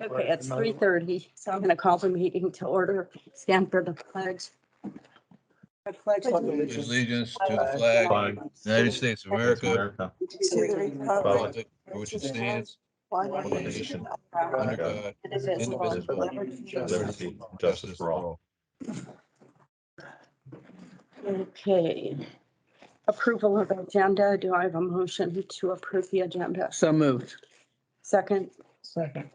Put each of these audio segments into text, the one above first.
Okay, it's 3:30, so I'm going to call the meeting to order. Stand for the pledge. I pledge Allegiance to the flag, United States of America, to the republic republic for which it stands, one one nation, nation, under God, indivisible, with indivisible, liberty and liberty, and justice for all. Okay. Approval of agenda. Do I have a motion to approve the agenda? So moved. Second, Second.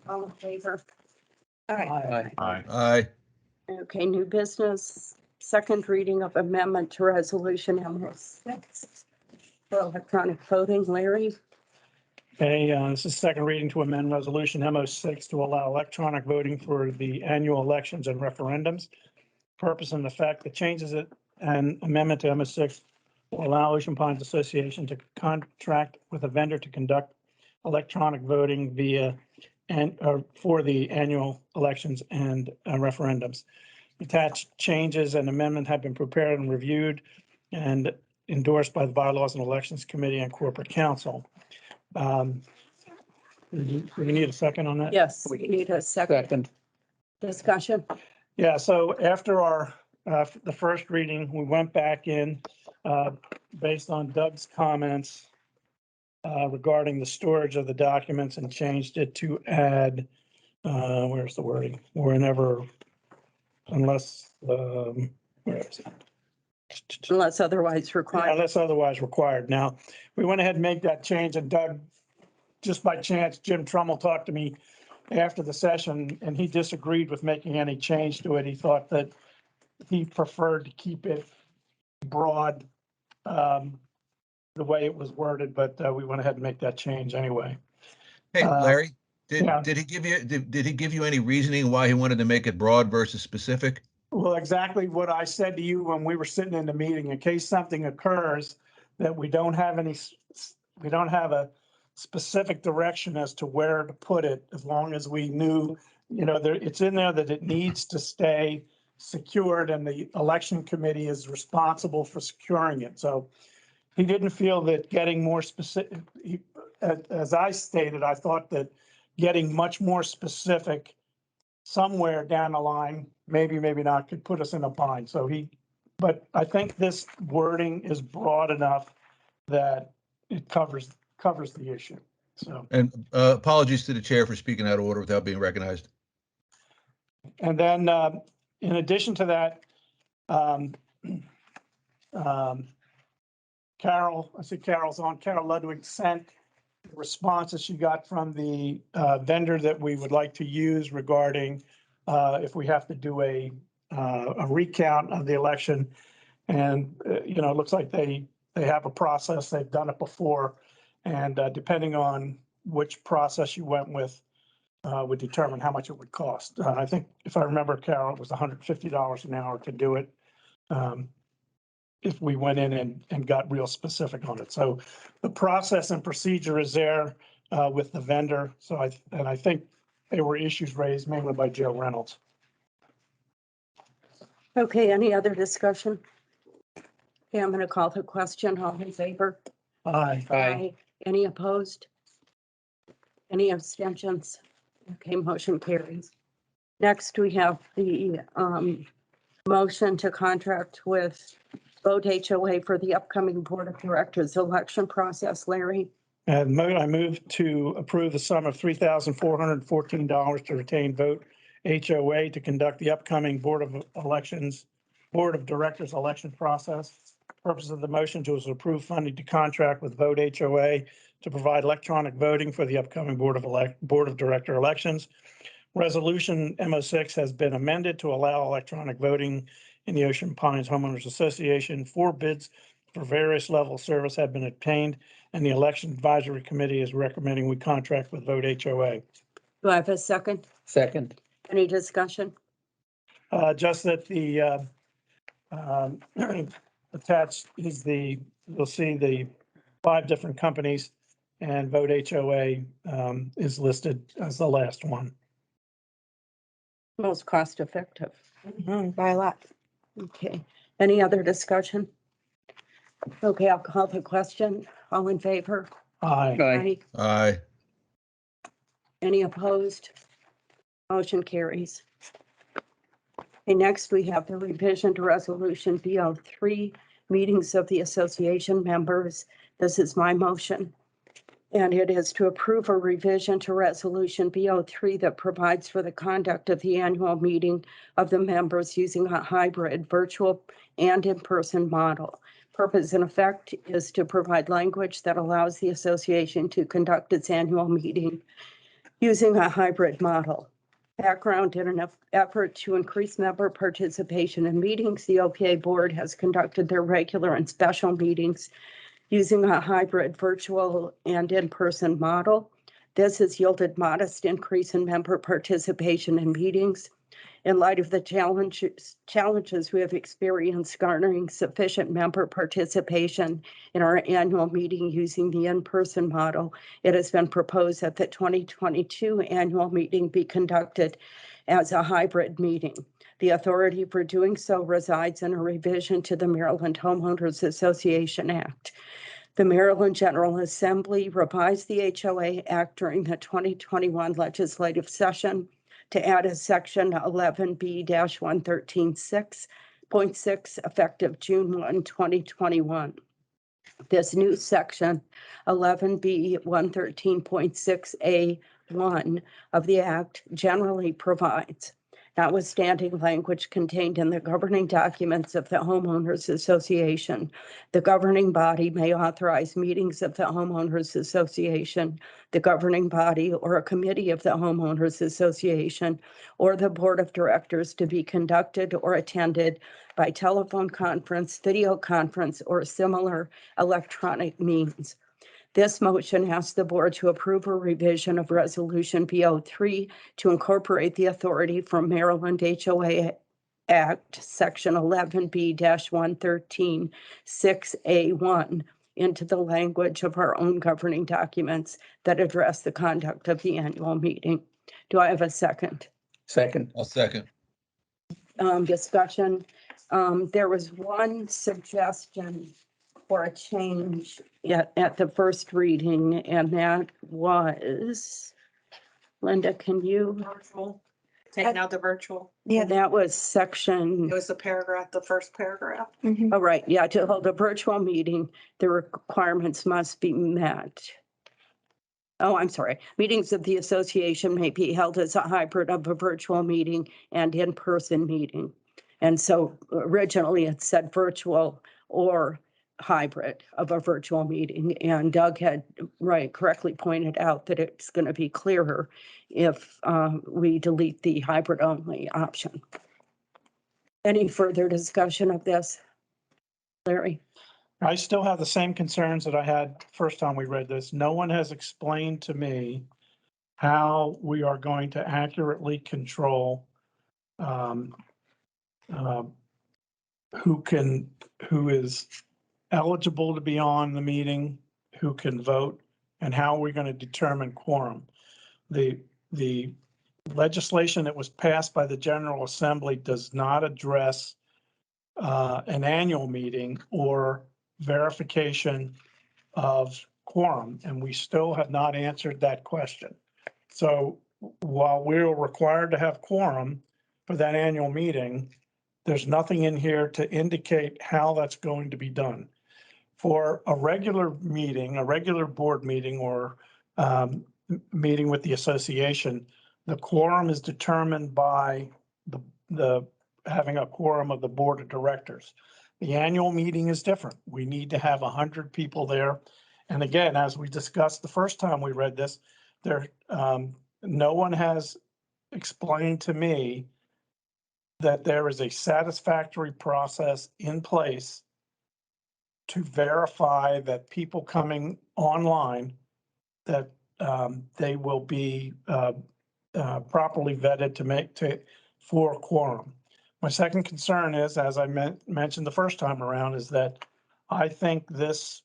all in favor? Aye. Aye. Okay, new business. Second reading of amendment to resolution M6 for electronic voting. Larry? Okay, this is second reading to amend resolution M06 to allow electronic voting for the annual elections and referendums. Purpose and effect, the changes and amendment to M06 will allow Ocean Pines Association to contract with a vendor to conduct electronic voting via for the annual elections and referendums. Attached changes and amendment have been prepared and reviewed and endorsed by the Bylaws and Elections Committee and Corporate Council. We need a second on that? Yes, we need a second discussion. Yeah, so after our, the first reading, we went back in, based on Doug's comments regarding the storage of the documents and changed it to add, where's the wording? Whenever, unless, where is it? Unless otherwise Yeah, required. unless otherwise required. Now, we went ahead and made that change, and Doug, just by chance, Jim Trummell talked to me after the session, and he disagreed with making any change to it. He thought that he preferred to keep it broad, the way it was worded, but we went ahead and make that change anyway. Hey, Larry, yeah. did he give you any reasoning why he wanted to make it broad versus specific? Well, exactly what I said to you when we were sitting in the meeting, in case something occurs that we don't have a specific direction as to where to put it, as long as we knew, it's in there that it needs to stay secured and the election committee is responsible for securing it. So he didn't feel that getting more specific, as I stated, I thought that getting much more specific somewhere down the line, maybe not, could put us in a bind. But I think this wording is broad enough that it covers the issue. So, And apologies to the chair for speaking out of order without being recognized. and then in addition to that, Carol, I see Carol's on. Carol Ludwig sent responses she got from the vendor that we would like to use regarding if we have to do a recount of the election. And, it looks like they have a process. They've done it before. And depending on which process you went with would determine how much it would cost. I think if I remember, Carol, it was $150 an hour to do it. If we went in and got real specific on it. So the process and procedure is there with the vendor. So I think there were issues raised mainly by Joe Reynolds. Okay, any other discussion? Okay, I'm going to call the question. All in favor? Aye. Any opposed? Any abstentions? Okay, motion carries. Next, we have the motion to contract with Vote HOA for the upcoming Board of Directors election process. Larry? And I move to approve the sum of $3,414 to retain Vote HOA to conduct the upcoming Board of Directors election process. Purpose of the motion is to approve funding to contract with Vote HOA to provide electronic voting for the upcoming Board of Director elections. Resolution M06 has been amended to allow electronic voting in the Ocean Pines Homeowners Association. 4 bids for various level of service have been obtained, and the Election Advisory Committee is recommending we contract with Vote HOA. Do I have a second? Second. Any discussion? Just that the attached is you'll see the 5 different companies, and Vote HOA is listed as the last one. Most cost effective by a lot. Okay, any other discussion? Okay, I'll call the question. All in favor? Aye. Aye. Aye. Any opposed? Motion carries. Okay, next we have the revision to resolution BO3, meetings of the association members. This is my motion. And it is to approve a revision to resolution BO3 that provides for the conduct of the annual meeting of the members using a hybrid virtual and in-person model. Purpose and effect is to provide language that allows the association to conduct its annual meeting using a hybrid model. Background: in an effort to increase member participation in meetings, the OPA Board has conducted their regular and special meetings using a hybrid virtual and in-person model. This has yielded modest increase in member participation in meetings. In light of the challenges we have experienced garnering sufficient member participation in our annual meeting using the in-person model, it has been proposed that the 2022 annual meeting be conducted as a hybrid meeting. The authority for doing so resides in a revision to the Maryland Homeowners Association Act. The Maryland General Assembly revised the HOA Act during the 2021 legislative session to add a section 11B-113.6 effective June 1, 2021. This new section 11B-113.6A1 of the Act generally provides, notwithstanding language contained in the governing documents of the Homeowners Association, the governing body may authorize meetings of the Homeowners Association, the governing body or a committee of the Homeowners Association, or the board of directors to be conducted or attended by telephone conference, video conference, or similar electronic means. This motion asks the board to approve a revision of Resolution BO3 to incorporate the authority from Maryland HOA Act, Section 11B-113.6A1 into the language of our own governing documents that address the conduct of the annual meeting. Do I have a second? Second. I'll second. Discussion. There was one suggestion for a change at the first reading, and that was, Linda, can you? Virtual, taking out the virtual. Yeah, that was section, It was the paragraph, the first paragraph. oh, right, yeah, to hold a virtual meeting, the requirements must be met. Oh, I'm sorry. Meetings of the association may be held as a hybrid of a virtual meeting and in-person meeting. And so originally it said virtual or hybrid of a virtual meeting. And Doug had correctly pointed out that it's going to be clearer if we delete the hybrid only option. Any further discussion of this? Larry? I still have the same concerns that I had first time we read this. No one has explained to me how we are going to accurately control who is eligible to be on the meeting, who can vote, and how we're going to determine quorum. The legislation that was passed by the General Assembly does not address an annual meeting or verification of quorum, and we still have not answered that question. So while we're required to have quorum for that annual meeting, there's nothing in here to indicate how that's going to be done. For a regular meeting, a regular board meeting or meeting with the association, the quorum is determined by the having a quorum of the board of directors. The annual meeting is different. We need to have 100 people there. And again, as we discussed the first time we read this, no one has explained to me that there is a satisfactory process in place to verify that people coming online, that they will be properly vetted for quorum. My second concern is, as I mentioned the first time around, is that I think this,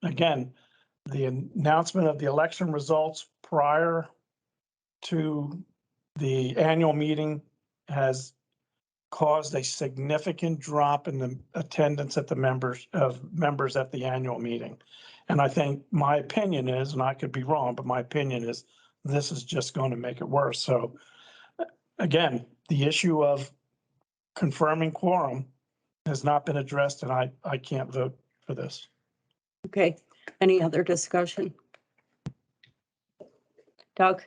again, the announcement of the election results prior to the annual meeting has caused a significant drop in the attendance at the members at the annual meeting. And I think my opinion is, and I could be wrong, but my opinion is this is just going to make it worse. So again, the issue of confirming quorum has not been addressed, and I can't vote for this. Okay, any other discussion? Doug?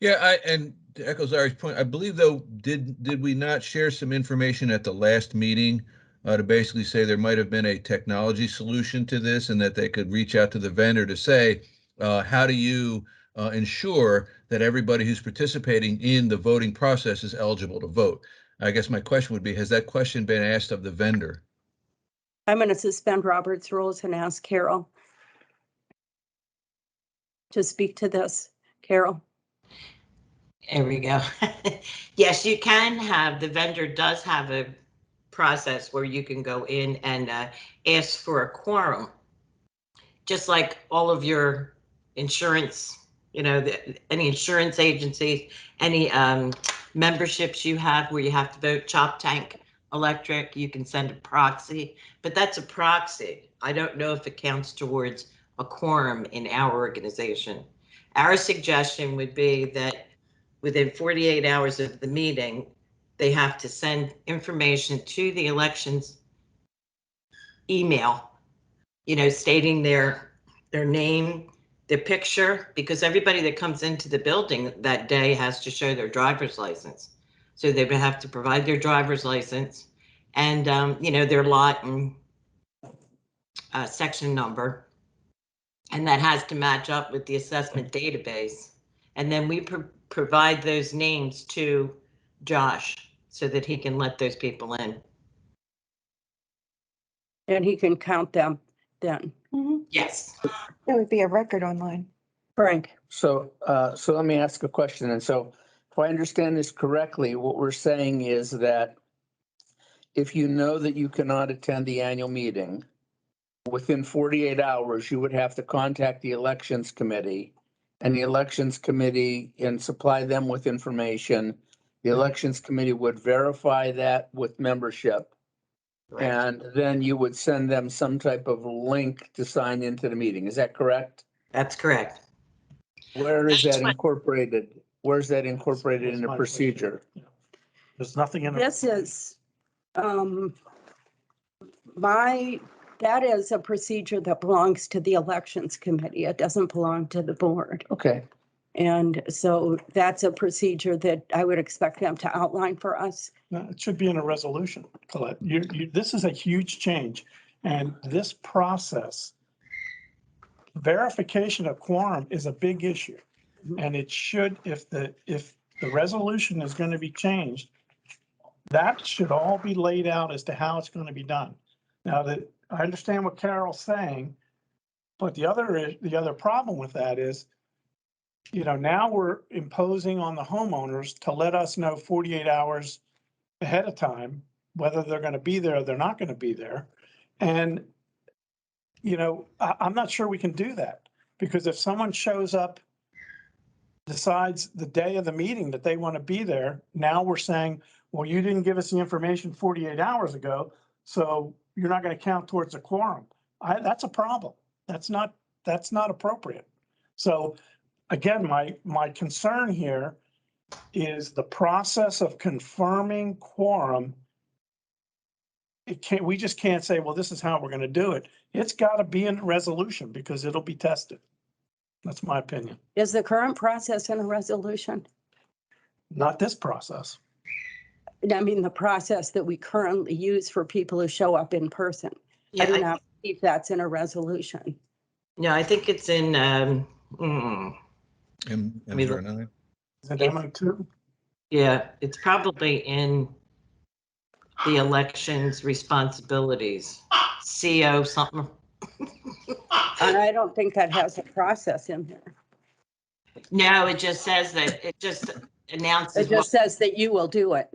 Yeah, and to echo Zari's point, I believe though, did we not share some information at the last meeting to basically say there might have been a technology solution to this and that they could reach out to the vendor to say, how do you ensure that everybody who's participating in the voting process is eligible to vote? I guess my question would be, has that question been asked of the vendor? I'm going to suspend Robert's rules and ask Carol to speak to this. Carol? There we go. Yes, you can have, the vendor does have a process where you can go in and ask for a quorum. Just like all of your insurance, any insurance agencies, any memberships you have where you have to vote, Chop Tank Electric, you can send a proxy, but that's a proxy. I don't know if it counts towards a quorum in our organization. Our suggestion would be that within 48 hours of the meeting, they have to send information to the elections email, stating their name, their picture, because everybody that comes into the building that day has to show their driver's license. So they would have to provide their driver's license and, their lot and section number. And that has to match up with the assessment database. And then we provide those names to Josh so that he can let those people in. And he can count them then. Yes. It would be a record online. Frank? So let me ask a question. And so if I understand this correctly, what we're saying is that if you know that you cannot attend the annual meeting, within 48 hours, you would have to contact the elections committee and the elections committee and supply them with information. The elections committee would verify that with membership. Right. And then you would send them some type of link to sign into the meeting. Is that correct? That's correct. Where is That's that what- incorporated? Where's that incorporated in the procedure? There's nothing in it. This is, that is a procedure that belongs to the elections committee. It doesn't belong to the board. Okay, And so that's a procedure that I would expect them to outline for us. No, it should be in a resolution, Colette. This is a huge change. And this process, verification of quorum is a big issue. And it should, if the resolution is going to be changed, that should all be laid out as to how it's going to be done. Now that I understand what Carol's saying, but the other problem with that is, now we're imposing on the homeowners to let us know 48 hours ahead of time, whether they're going to be there or they're not going to be there. And, I'm not sure we can do that, because if someone shows up, decides the day of the meeting that they want to be there, now we're saying, well, you didn't give us the information 48 hours ago, so you're not going to count towards a quorum. That's a problem. That's not appropriate. So again, my concern here is the process of confirming quorum. We just can't say, well, this is how we're going to do it. It's got to be in a resolution because it'll be tested. That's my opinion. Is the current process in a resolution? Not this process. I mean, the process that we currently use for people who show up in person. I do not believe that's in a resolution. Yeah, I think it's in, M09? Is it MO2? yeah, it's probably in the elections responsibilities, CO something. And I don't think that has a process in there. No, it just says that, it just announces. It just says that you will do it.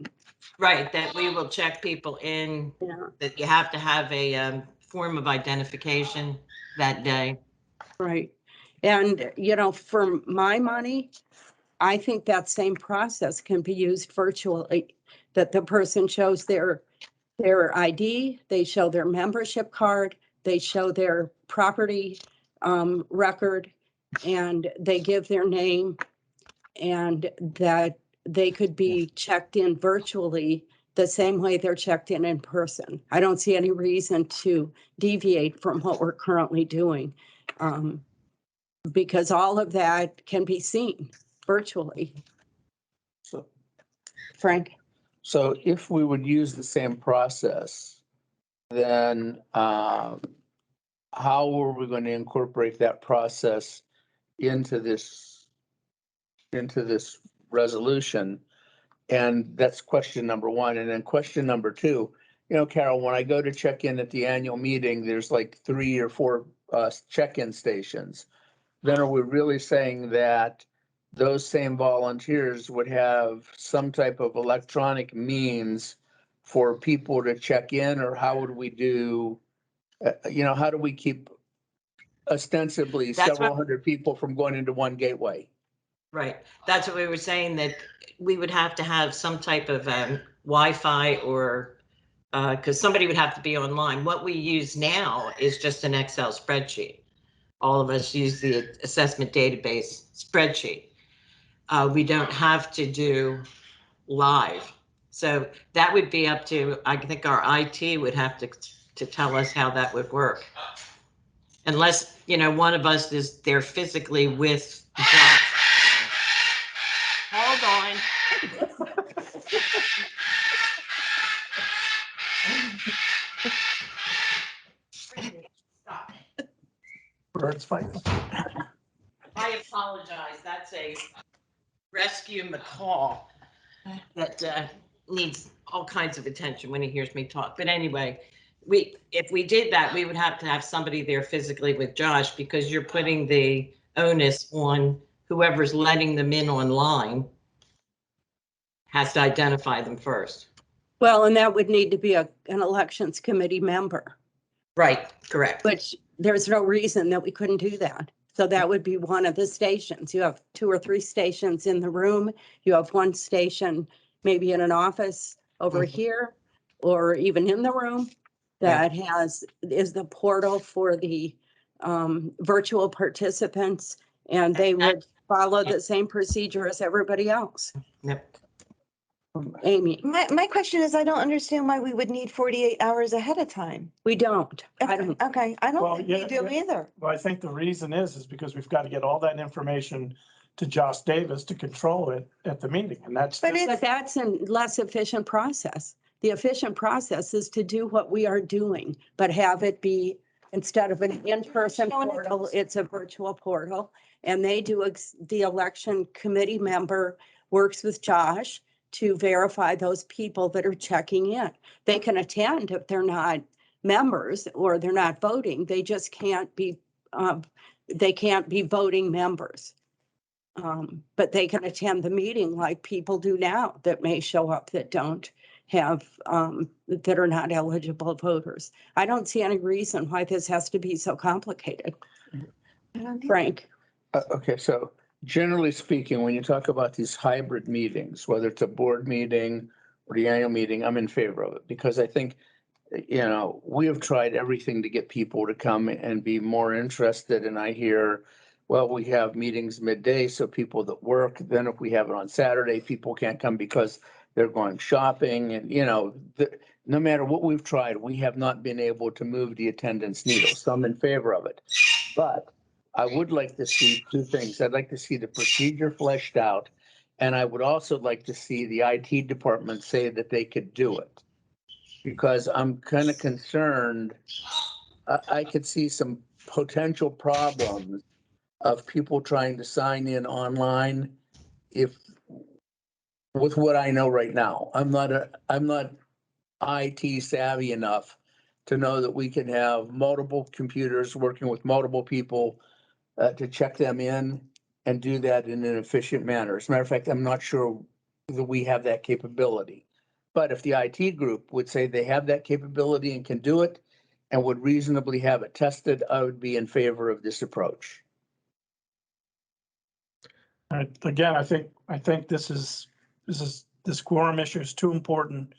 Right, that we will check people in, Yeah, that you have to have a form of identification that day. right. And, for my money, I think that same process can be used virtually. that the person shows their ID, they show their membership card, they show their property record, and they give their name, and that they could be checked in virtually the same way they're checked in person. I don't see any reason to deviate from what we're currently doing, because all of that can be seen virtually. So, Frank? so if we would use the same process, then how are we going to incorporate that process into this resolution? And that's question number one. And then question number two, Carol, when I go to check in at the annual meeting, there's like 3 or 4 check-in stations. Then are we really saying that those same volunteers would have some type of electronic means for people to check in, or how would we do, how do we keep ostensibly That's several what- hundred people from going into one gateway? Right. That's what we were saying, that we would have to have some type of Wi-Fi or because somebody would have to be online. What we use now is just an Excel spreadsheet. All of us use the assessment database spreadsheet. We don't have to do live. So that would be up to, I think our IT would have to tell us how that would work. Unless, one of us is there physically with Josh. Hold on. Stop. Birds fighting. I apologize. That's a rescue macaw that needs all kinds of attention when he hears me talk. But anyway, if we did that, we would have to have somebody there physically with Josh, because you're putting the onus on whoever's letting them in online has to identify them first. Well, and that would need to be an elections committee member, Right, correct. which there's no reason that we couldn't do that. So that would be one of the stations. You have 2 or 3 stations in the room. You have one station maybe in an office over here, or even in the room, that is the portal for the virtual participants, and they would follow the same procedure as everybody else. Yep. Amy, My question is, I don't understand why we would need 48 hours ahead of time. we don't. I don't. Okay, I Well, don't think we yeah, do yeah. either. Well, I think the reason is because we've got to get all that information to Josh Davis to control it at the meeting, and that's. But just- But that's a less efficient process. The efficient process is to do what we are doing, but have it be, instead of an in-person Showing it. portal, it's a virtual portal. And they do, the election committee member works with Josh to verify those people that are checking in. They can attend if they're not members or they're not voting. They just can't be, they can't be voting members. But they can attend the meeting like people do now that may show up that don't have, that are not eligible voters. I don't see any reason why this has to be so complicated. I don't either. Frank? Okay, so generally speaking, when you talk about these hybrid meetings, whether it's a board meeting or the annual meeting, I'm in favor of it, because I think, we have tried everything to get people to come and be more interested. And I hear, well, we have meetings midday, so people that work, then if we have it on Saturday, people can't come because they're going shopping. And, no matter what we've tried, we have not been able to move the attendance needle. So I'm in favor of it. But I would like to see 2 things. I'd like to see the procedure fleshed out. And I would also like to see the IT department say that they could do it. Because I'm kind of concerned, I could see some potential problems of people trying to sign in online with what I know right now. I'm not IT savvy enough to know that we can have multiple computers working with multiple people to check them in and do that in an efficient manner. As a matter of fact, I'm not sure that we have that capability. But if the IT group would say they have that capability and can do it and would reasonably have it tested, I would be in favor of this approach. Again, I think this is this quorum issue is too important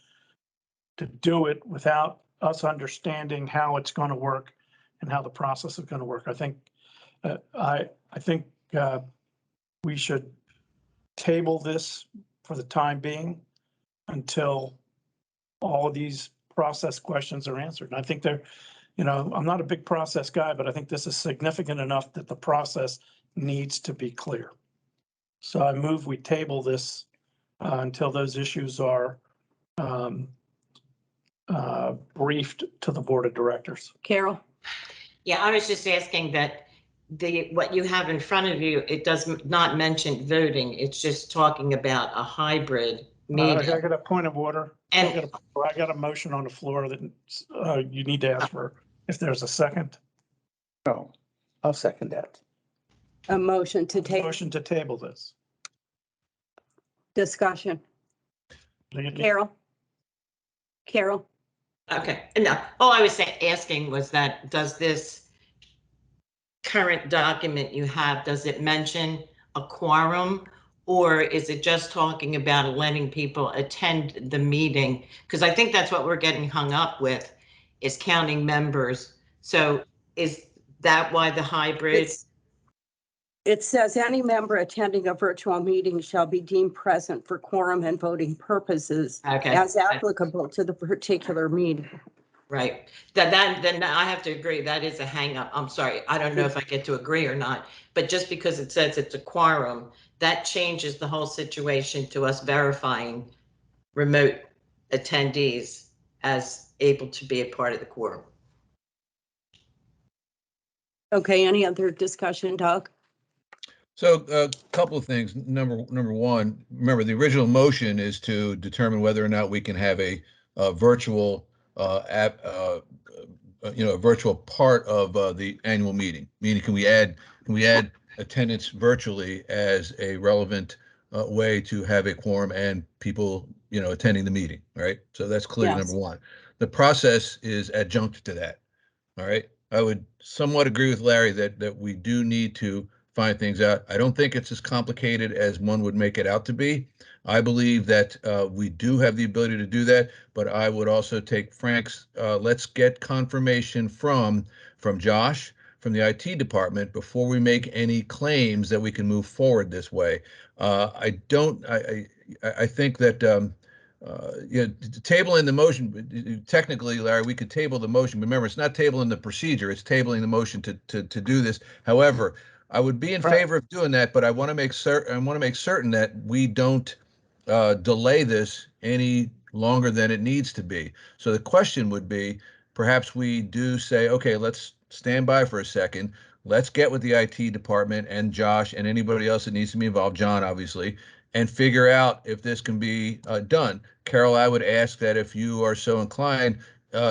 to do it without us understanding how it's going to work and how the process is going to work. I think, we should table this for the time being until all of these process questions are answered. And I think I'm not a big process guy, but I think this is significant enough that the process needs to be clear. So I move we table this until those issues are briefed to the board of directors. Carol? Yeah, I was just asking that what you have in front of you, it does not mention voting. It's just talking about a hybrid I meeting. got a point of order. And I got a motion on the floor that you need to ask for if there's a second. No, I'll second that. A motion to take Motion to table this. discussion. Carol? Carol? okay, no, all I was asking was that, does this current document you have, does it mention a quorum? Or is it just talking about letting people attend the meeting? Because I think that's what we're getting hung up with, is counting members. So is that why the hybrid? It says any member attending a virtual meeting shall be deemed present for quorum and voting purposes Okay. as applicable to the particular meeting. Right. Then I have to agree. That is a hang up. I'm sorry. I don't know if I get to agree or not, but just because it says it's a quorum, that changes the whole situation to us verifying remote attendees as able to be a part of the quorum. Okay, any other discussion, Doug? So a couple of things. Number one, remember the original motion is to determine whether or not we can have a virtual a virtual part of the annual meeting. Meaning, can we add attendance virtually as a relevant way to have a quorum and people attending the meeting, right? So that's clearly Yes. number one. The process is adjunct to that. All right. I would somewhat agree with Larry that we do need to find things out. I don't think it's as complicated as one would make it out to be. I believe that we do have the ability to do that, but I would also take Frank's, let's get confirmation from Josh, from the IT department before we make any claims that we can move forward this way. I think that tabling the motion, technically, Larry, we could table the motion, but remember, it's not tabling the procedure, it's tabling the motion to do this. However, I would be in favor of doing that, but I want to make certain that we don't delay this any longer than it needs to be. So the question would be, perhaps we do say, okay, let's stand by for a second. Let's get with the IT department and Josh and anybody else that needs to be involved, John, obviously, and figure out if this can be done. Carol, I would ask that if you are so inclined,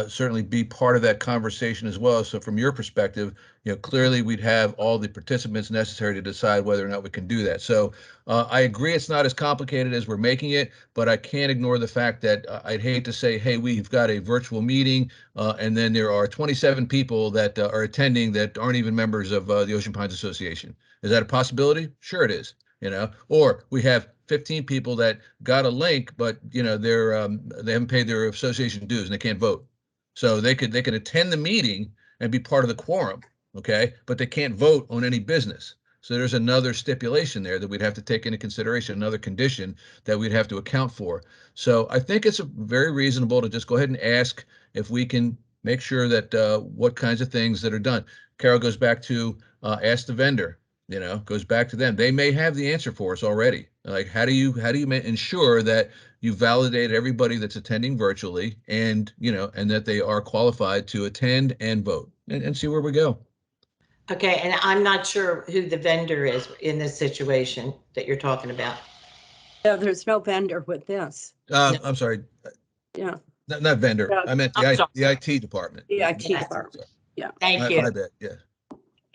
certainly be part of that conversation as well. So from your perspective, clearly we'd have all the participants necessary to decide whether or not we can do that. So I agree it's not as complicated as we're making it, but I can't ignore the fact that I'd hate to say, hey, we've got a virtual meeting and then there are 27 people that are attending that aren't even members of the Ocean Pines Association. Is that a possibility? Sure it is. Or we have 15 people that got a link, but they haven't paid their association dues and they can't vote. So they could attend the meeting and be part of the quorum, okay? But they can't vote on any business. So there's another stipulation there that we'd have to take into consideration, another condition that we'd have to account for. So I think it's very reasonable to just go ahead and ask if we can make sure that what kinds of things that are done. Carol goes back to ask the vendor. Goes back to them. They may have the answer for us already. Like, how do you ensure that you validate everybody that's attending virtually and that they are qualified to attend and vote and see where we go. Okay, and I'm not sure who the vendor is in this situation that you're talking about. No, there's no vendor with this. I'm sorry. Yeah. Not vendor. Yeah. I meant the IT department. The IT Yeah. department. Yeah. Thank you. My bad. Yeah.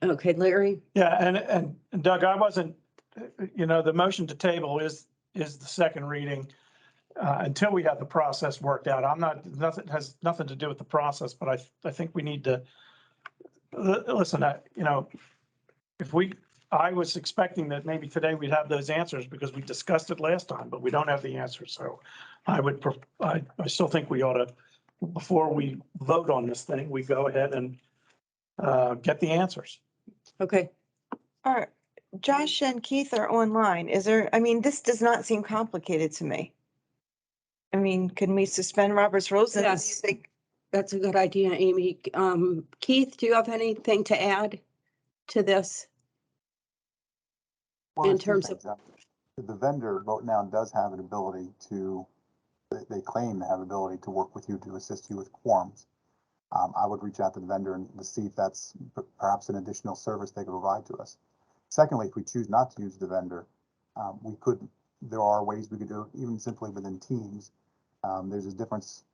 Okay, Larry? Yeah, and Doug, I wasn't, the motion to table is the second reading until we have the process worked out. Has nothing to do with the process, but I think we need to listen, if we I was expecting that maybe today we'd have those answers because we discussed it last time, but we don't have the answers. So I still think we ought to, before we vote on this thing, we go ahead and get the answers. Okay, All right, Josh and Keith are online. Is there, I mean, this does not seem complicated to me. I mean, can we suspend Robert's rules? and Yes. see if they- that's a good idea, Amy. Keith, do you have anything to add to this? Well, In there's two terms things. The vendor, Vote Now, does have an ability to, they claim to have ability to work with you to assist you with quorums. I would reach out to the vendor and to see if that's perhaps an additional service they could provide to us. Secondly, if we choose not to use the vendor, there are ways we could do it, even simply within Teams. There's a difference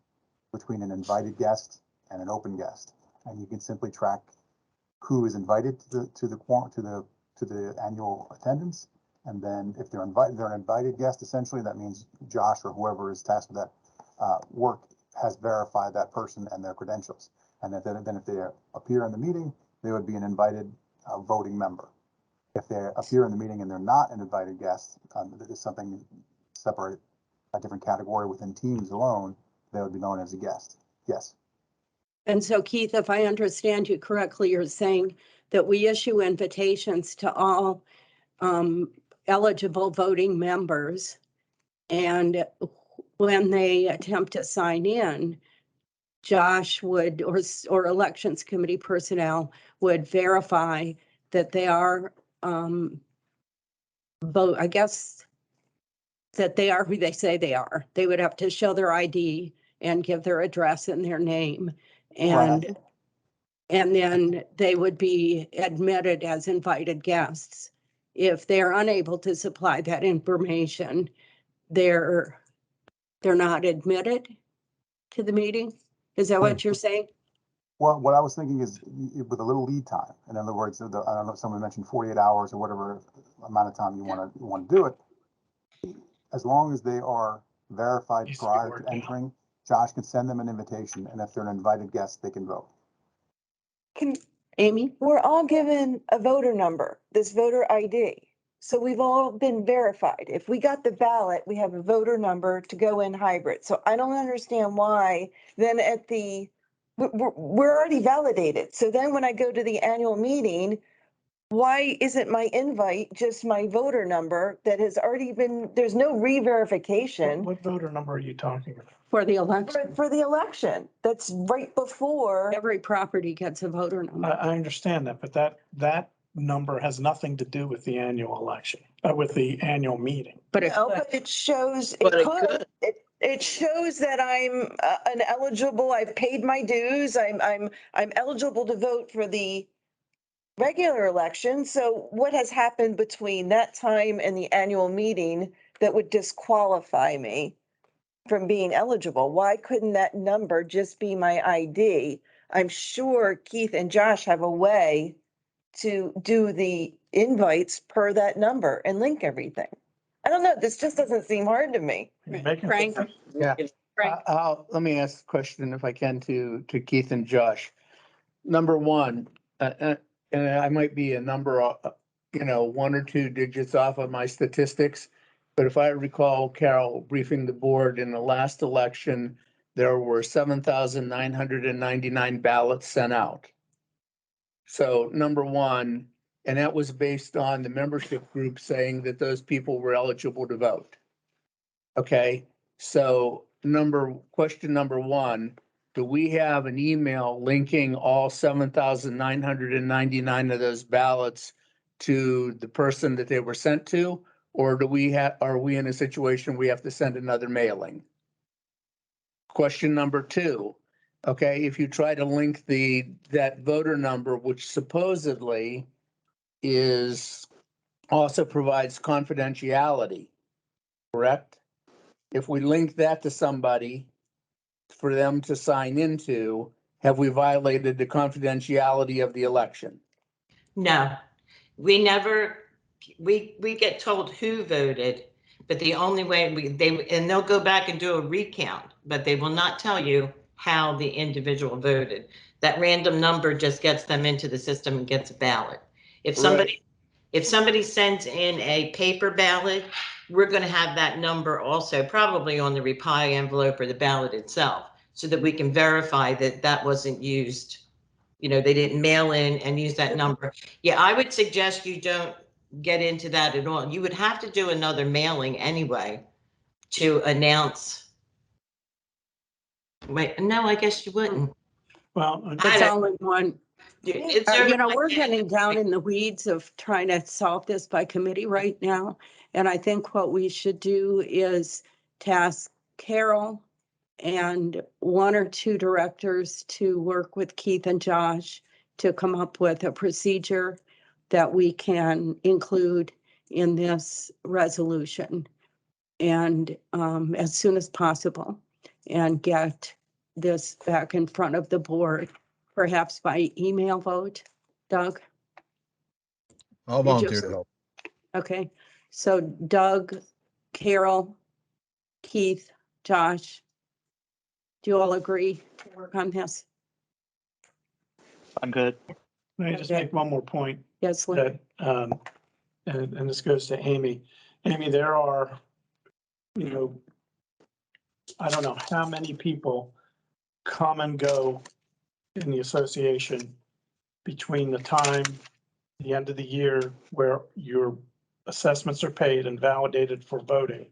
between an invited guest and an open guest, and you can simply track who is invited to the annual attendance. And then if they're an invited guest, essentially, that means Josh or whoever is tasked with that work has verified that person and their credentials. And then if they appear in the meeting, they would be an invited voting member. If they appear in the meeting and they're not an invited guest, that is something separate, a different category within Teams alone, they would be known as a guest. Yes. And so Keith, if I understand you correctly, you're saying that we issue invitations to all eligible voting members. And when they attempt to sign in, Josh would, or elections committee personnel would verify that they are I guess that they are who they say they are. They would have to show their ID and give their address and their name. And then they would be admitted as invited guests. If they're unable to supply that information, they're not admitted to the meeting? Is that what you're saying? Well, what I was thinking is with a little lead time. In other words, I don't know, someone mentioned 48 hours or whatever amount of time you want to do it. As long as they are verified prior to entering, Josh can send them an invitation, and if they're an invited guest, they can vote. Amy? We're all given a voter number, this voter ID. So we've all been verified. If we got the ballot, we have a voter number to go in hybrid. So I don't understand why then we're already validated. So then when I go to the annual meeting, why isn't my invite just my voter number that has already been, there's no re-verification What voter number are you talking about? For the election, for the election? That's right before. every property gets a voter number. I understand that, but that number has nothing to do with the annual election, with the annual meeting. But it No, could. but it shows, But it it could, could. it shows that I'm an eligible, I've paid my dues, I'm eligible to vote for the regular election. So what has happened between that time and the annual meeting that would disqualify me from being eligible? Why couldn't that number just be my ID? I'm sure Keith and Josh have a way to do the invites per that number and link everything. I don't know, this just doesn't seem hard to me. Frank? Yeah. Frank? Let me ask a question if I can to Keith and Josh. Number one, and I might be a number, one or two digits off of my statistics. But if I recall, Carol, briefing the board in the last election, there were 7,999 ballots sent out. So number one, and that was based on the membership group saying that those people were eligible to vote. Okay, so question number one, do we have an email linking all 7,999 of those ballots to the person that they were sent to? Or are we in a situation we have to send another mailing? Question number two, okay, if you try to link that voter number, which supposedly also provides confidentiality, correct? If we link that to somebody for them to sign into, have we violated the confidentiality of the election? No, we never, we get told who voted, but the only way and they'll go back and do a recount, but they will not tell you how the individual voted. That random number just gets them into the system and gets a ballot. If somebody If somebody sends in a paper ballot, we're going to have that number also probably on the reply envelope or the ballot itself, so that we can verify that that wasn't used. You know, they didn't mail in and use that number. Yeah, I would suggest you don't get into that at all. You would have to do another mailing anyway to announce. Wait, no, I guess you wouldn't. Well, I It's don't- all in one. It's You know, over- we're getting down in the weeds of trying to solve this by committee right now. And I think what we should do is task Carol and one or two directors to work with Keith and Josh to come up with a procedure that we can include in this resolution. And as soon as possible, and get this back in front of the board, perhaps by email vote. Doug? I'll You volunteer just- to help. Okay, so Doug, Carol, Keith, Josh, do you all agree to work on this? I'm good. let me just Okay. make one more point Yes, Lynn? that, and this goes to Amy. Amy, there are, you know, I don't know how many people come and go in the association between the time, the end of the year, where your assessments are paid and validated for voting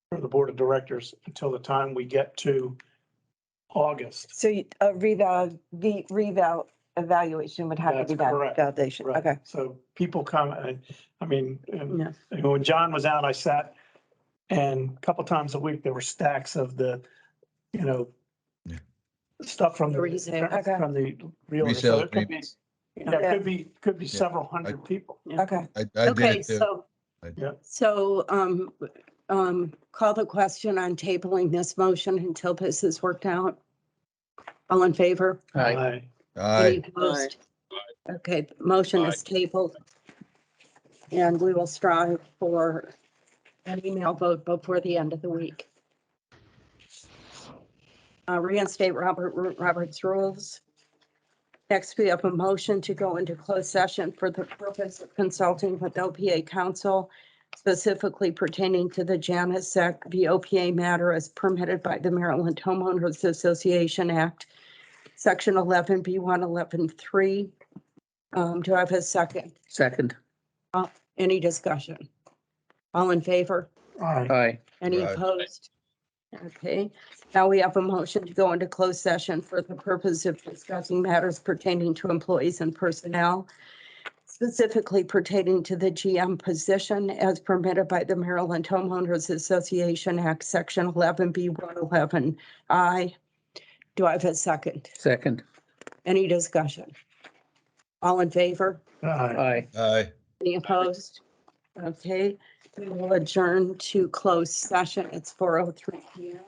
for the board of directors, until the time we get to August. So a evaluation would have to be That's done, correct. validation, Right. okay. So people come, and I mean, and Yeah. when John was out, I sat, and a couple times a week, there were stacks of the, you know, Yeah. stuff from the, Resale. Okay. from the realtor. Resale So it could be, agreements. yeah, it could be Yeah. several hundred people. Okay. I did Okay, it too. so, Yeah. so, call the question on tabling this motion until this is worked out. All in favor? Aye. Any Aye. opposed? Okay, the motion is tabled. And we will strive for an email vote before the end of the week. Reinstate Robert's rules. Next, we have a motion to go into closed session for the purpose of consulting with OPA counsel, specifically pertaining to the Janus-Sec v. OPA matter as permitted by the Maryland Homeowners Association Act, Section 11B1, 11.3. Do I have a second? Second. Any discussion? All in favor? All right. Aye. Any Aye. opposed? Okay, now we have a motion to go into closed session for the purpose of discussing matters pertaining to employees and personnel, specifically pertaining to the GM position as permitted by the Maryland Homeowners Association Act, Section 11B1, 11I. Do I have a second? Second. Any discussion? All in favor? All right. Aye. Aye. Any opposed? Okay, we will adjourn to closed session. It's 4:03 PM.